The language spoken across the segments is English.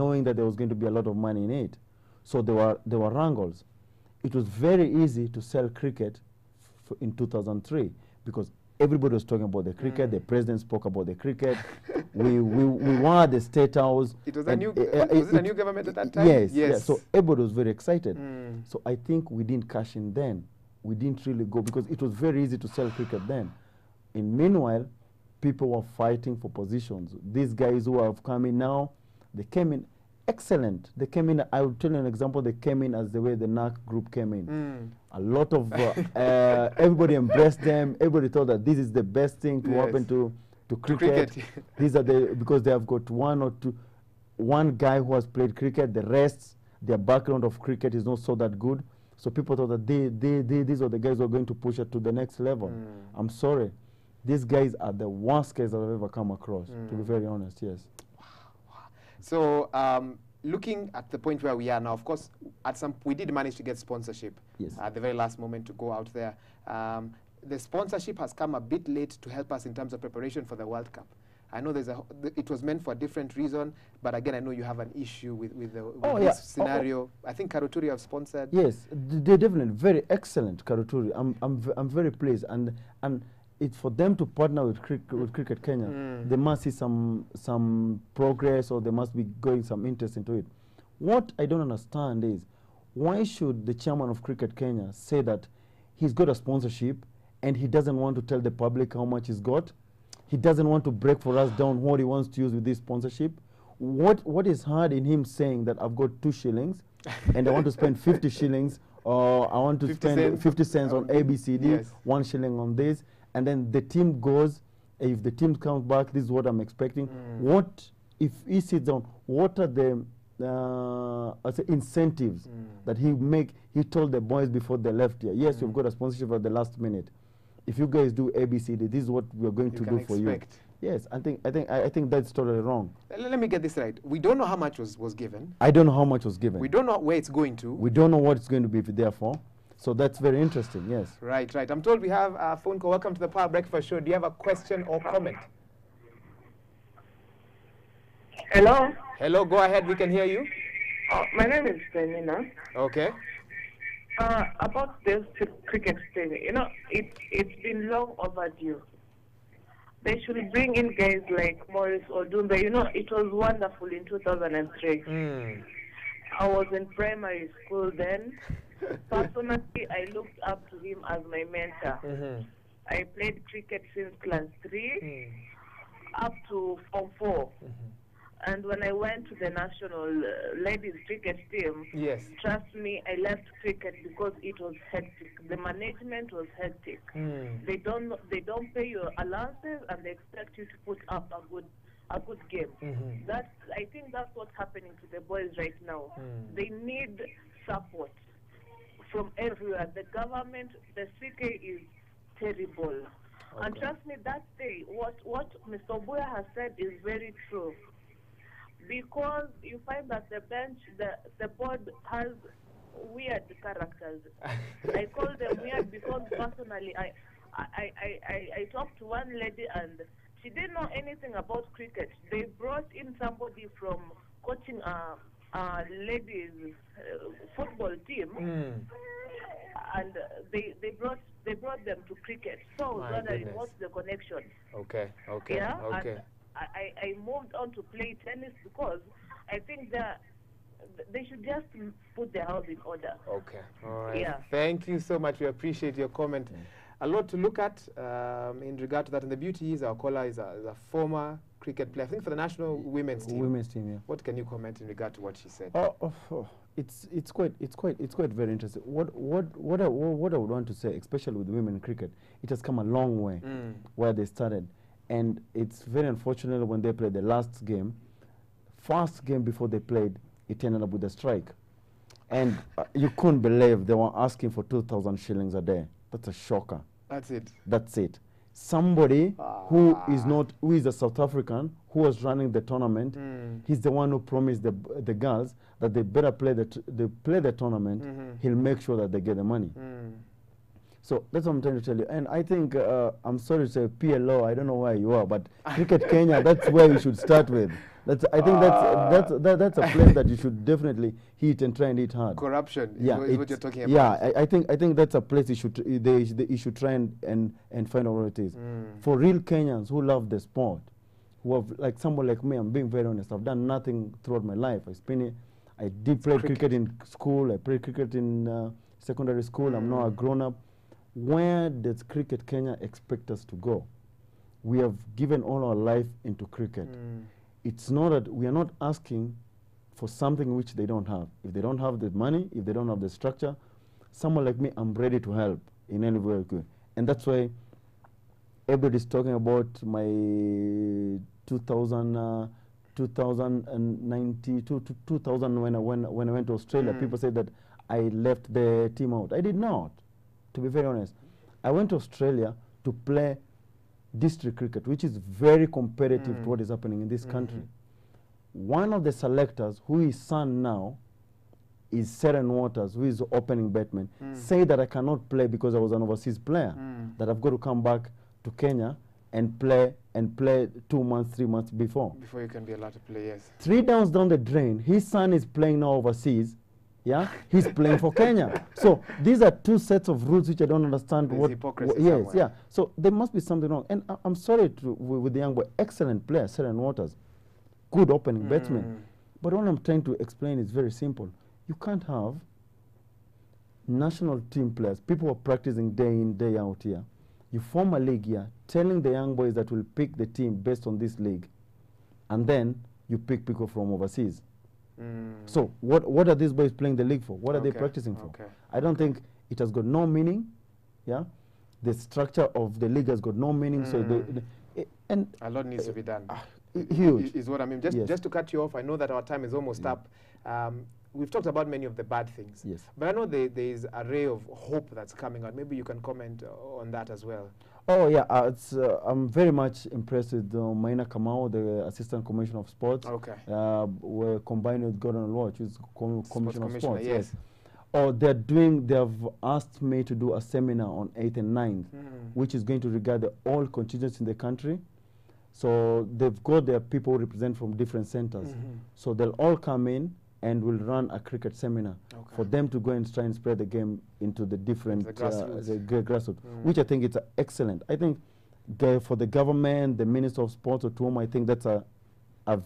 knowing that there was going to be a lot of money in it. So there were wrangles. It was very easy to sell cricket in 2003 because everybody was talking about the cricket. The president spoke about the cricket. we were at the State House. It was a new, was it a new government at that time? Yes. Yes. So everybody was very excited. So I think we didn't cash in then. We didn't really go because it was very easy to sell cricket then. Meanwhile, people were fighting for positions. These guys who have come in now, they came in excellent. They came in, I will tell you an example, they came in as the way the NAC group came in. A lot of, everybody embraced them. Everybody thought that this is the best thing to happen to cricket. These are because they have got one guy who has played cricket, the rest, their background of cricket is not so that good. So people thought that these are the guys who are going to push it to the next level. I'm sorry. These guys are the worst guys I've ever come across, to be very honest, yes. So looking at the point where we are now, of course, we did manage to get sponsorship at the very last moment to go out there. The sponsorship has come a bit late to help us in terms of preparation for the World Cup. I know it was meant for a different reason, but again, I know you have an issue with this scenario. I think Karuturi have sponsored. Yes, they're definitely very excellent, Karuturi. I'm very pleased, and it's for them to partner with Cricket Kenya. They must see some progress, or they must be going some interest into it. What I don't understand is, why should the chairman of Cricket Kenya say that he's got a sponsorship and he doesn't want to tell the public how much he's got? He doesn't want to break for us down what he wants to use with this sponsorship. What is hard in him saying that I've got 2 shillings and I want to spend 50 shillings, or I want to spend 50 cents on ABCD, 1 shilling on this, and then the team goes, if the team comes back, this is what I'm expecting. What, if he sits down, what are the incentives that he told the boys before they left here? Yes, you've got a sponsorship at the last minute. If you guys do ABCD, this is what we're going to do for you. Yes, I think that's totally wrong. Let me get this right. We don't know how much was given. I don't know how much was given. We don't know where it's going to. We don't know what it's going to be there for. So that's very interesting, yes. Right. I'm told we have a phone call. Welcome to the Power Breakfast Show. Do you have a question or comment? Hello? Hello, go ahead. We can hear you. My name is Penina. Okay. About this cricket thing, you know, it's been long overdue. They should bring in guys like Maurice Odumbe. You know, it was wonderful in 2003. I was in primary school then. Personally, I looked up to him as my mentor. I played cricket since class 3 up to Form 4. And when I went to the national ladies cricket team, trust me, I left cricket because it was hectic. The management was hectic. They don't pay your allowances, and they expect you to put up a good game. I think that's what's happening to the boys right now. They need support from everywhere. The government, the CK is terrible. And trust me, that day, what Mr. Obuya has said is very true. Because you find that the bench, the board has weird characters. I call them weird because personally, I talked to one lady and she didn't know anything about cricket. They brought in somebody from coaching a ladies football team, and they brought them to cricket. So wondering what's the connection? Okay. Yeah. Okay. I moved on to play tennis because I think that they should just put their house in order. Okay. All right. Yeah. Thank you so much. We appreciate your comment. A lot to look at in regard to that. And the beauty is our caller is a former cricket player, I think for the national women's team. Women's team, yeah. What can you comment in regard to what she said? It's quite very interesting. What I would want to say, especially with women in cricket, it has come a long way where they started. And it's very unfortunate when they played the last game, first game before they played, it ended up with a strike. And you couldn't believe they were asking for 2,000 shillings a day. That's a shocker. That's it. That's it. Somebody who is a South African, who was running the tournament, he's the one who promised the girls that they better play the tournament. He'll make sure that they get the money. So that's what I'm trying to tell you. And I think, I'm sorry to say PLO, I don't know where you are, but Cricket Kenya, that's where we should start with. I think that's a place that you should definitely hit and try and hit hard. Corruption is what you're talking about. Yeah, I think that's a place you should try and find out what it is. For real Kenyans who love the sport, who have, like someone like me, I'm being very honest, I've done nothing throughout my life. I did play cricket in school, I played cricket in secondary school, I'm now a grown-up. Where does Cricket Kenya expect us to go? We have given all our life into cricket. It's not that we are not asking for something which they don't have. If they don't have the money, if they don't have the structure, someone like me, I'm ready to help in any way I could. And that's why everybody's talking about my 2000 when I went to Australia. People said that I left the team out. I did not, to be very honest. I went to Australia to play district cricket, which is very competitive to what is happening in this country. One of the selectors, who is son now, is Seren Waters, who is the opening batsman, say that I cannot play because I was an overseas player, that I've got to come back to Kenya and play 2 months, 3 months before. Before you can be allowed to play, yes. 3 downs down the drain, his son is playing now overseas. Yeah, he's playing for Kenya. So these are 2 sets of rules which I don't understand. There's hypocrisy somewhere. Yeah. So there must be something wrong. And I'm sorry with the young boy, excellent player, Seren Waters, good opening batsman. But what I'm trying to explain is very simple. You can't have national team players, people who are practicing day in, day out here. You form a league here, telling the young boys that will pick the team based on this league, and then you pick people from overseas. So what are these boys playing the league for? What are they practicing for? I don't think it has got no meaning. Yeah, the structure of the league has got no meaning. So and a lot needs to be done. Huge is what I mean. Just to cut you off, I know that our time is almost up. We've talked about many of the bad things. Yes. But I know there is a ray of hope that's coming out. Maybe you can comment on that as well. Oh, yeah. I'm very much impressed with Maina Kamau, the Assistant Commissioner of Sports. Okay. We're combined with Gordon Lodge, who's Commissioner of Sports. Yes. Oh, they have asked me to do a seminar on 8th and 9th, which is going to regard all constituents in the country. So they've got their people who represent from different centers. So they'll all come in and we'll run a cricket seminar for them to go and try and spread the game into the different grassroots, which I think is excellent. I think for the government, the Minister of Sports, to whom I think that's a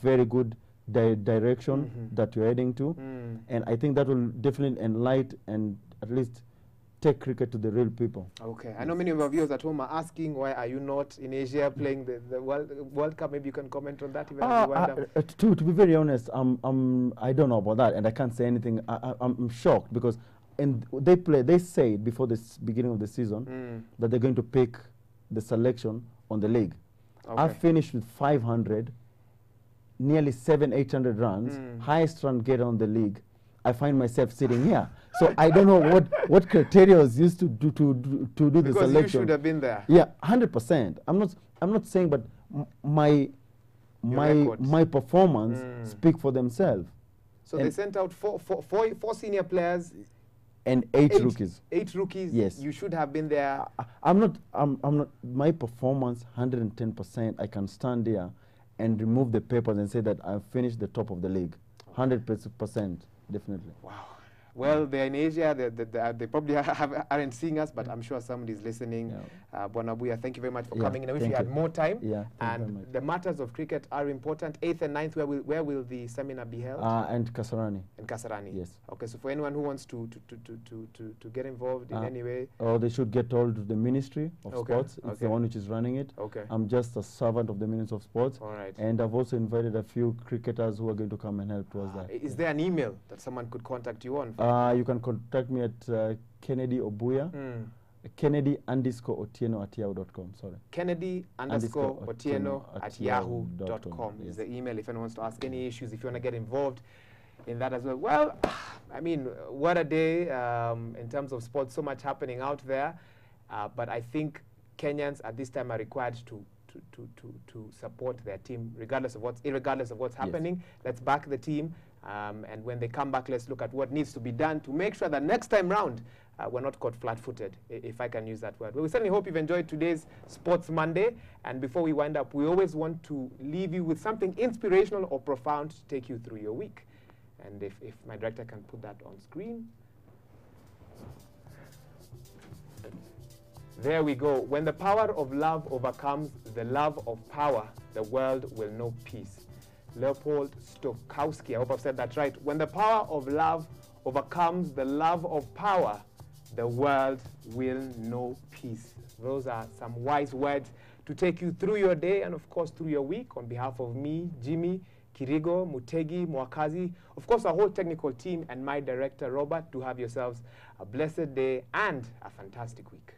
very good direction that you're heading to. And I think that will definitely enlighten and at least take cricket to the real people. Okay. I know many of our viewers at home are asking, why are you not in Asia playing the World Cup? Maybe you can comment on that. To be very honest, I don't know about that, and I can't say anything. I'm shocked because they said before the beginning of the season that they're going to pick the selection on the league. I finished with 500, nearly 700-800 runs, highest run getter on the league. I find myself sitting here. So I don't know what criteria was used to do the selection. Because you should have been there. Yeah, 100%. I'm not saying, but my performance speak for themselves. So they sent out four senior players and 8 rookies. 8 rookies. Yes. You should have been there. I'm not. My performance 110%. I can stand there and remove the papers and say that I've finished the top of the league. 100%. Definitely. Wow. Well, they're in Asia. They probably aren't seeing us, but I'm sure somebody's listening. Bonabuya, thank you very much for coming in. I wish we had more time. And the matters of cricket are important. 8th and 9th, where will the seminar be held? And Kasarani. In Kasarani. Yes. Okay. So for anyone who wants to get involved in any way, they should get hold of the Ministry of Sports. It's the one which is running it. Okay. I'm just a servant of the Ministry of Sports. All right. And I've also invited a few cricketers who are going to come and help towards that. Is there an email that someone could contact you on? You can contact me at Kennedy Obuya, Kennedy_Otieno@yahoo.com. Sorry. Kennedy_Otieno@yahoo.com is the email if anyone wants to ask any issues, if you want to get involved in that as well. Well, I mean, what a day in terms of sports, so much happening out there. But I think Kenyans at this time are required to support their team, irregardless of what's happening. Let's back the team. And when they come back, let's look at what needs to be done to make sure that next time round, we're not caught flat-footed, if I can use that word. Well, we certainly hope you've enjoyed today's Sports Monday. And before we wind up, we always want to leave you with something inspirational or profound to take you through your week. And if my director can put that on screen. There we go. When the power of love overcomes the love of power, the world will know peace. Leopold Stokowski, I hope I've said that right. When the power of love overcomes the love of power, the world will know peace. Those are some wise words to take you through your day and, of course, through your week. On behalf of me, Jimmy, Kirigo, Mutegi, Mwakazi, of course, our whole technical team, and my director, Robert, do have yourselves a blessed day and a fantastic week.